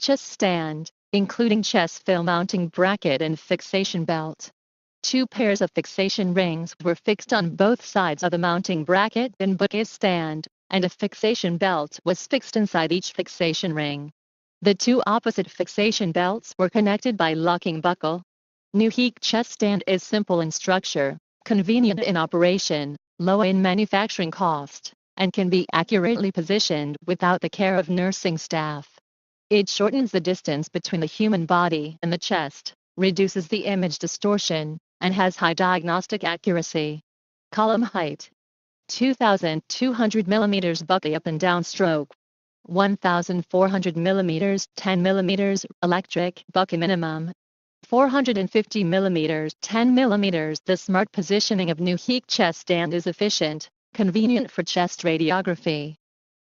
chest stand, including chest fill mounting bracket and fixation belt. Two pairs of fixation rings were fixed on both sides of the mounting bracket and bookcase stand, and a fixation belt was fixed inside each fixation ring. The two opposite fixation belts were connected by locking buckle. Nuheek chest stand is simple in structure, convenient in operation, low in manufacturing cost, and can be accurately positioned without the care of nursing staff. It shortens the distance between the human body and the chest, reduces the image distortion, and has high diagnostic accuracy. Column height: 2,200 mm bucket up and down stroke, 1,400 mm 10 mm electric bucket minimum, 450 mm 10 mm. The smart positioning of Nuheek chest stand is efficient, convenient for chest radiography,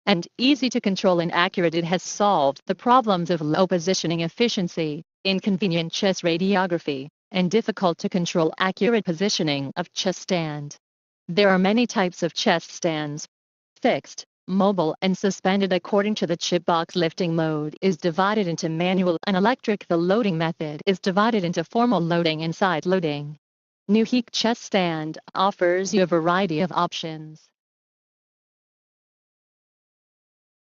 and easy to control and accurate. It has solved the problems of low positioning efficiency, inconvenient chest radiography, and difficult to control accurate positioning of chest stand. There are many types of chest stands: fixed, mobile, and suspended according to the chip box. Lifting mode is divided into manual and electric. The loading method is divided into formal loading and side loading. Nuheek chest stand offers you a variety of options.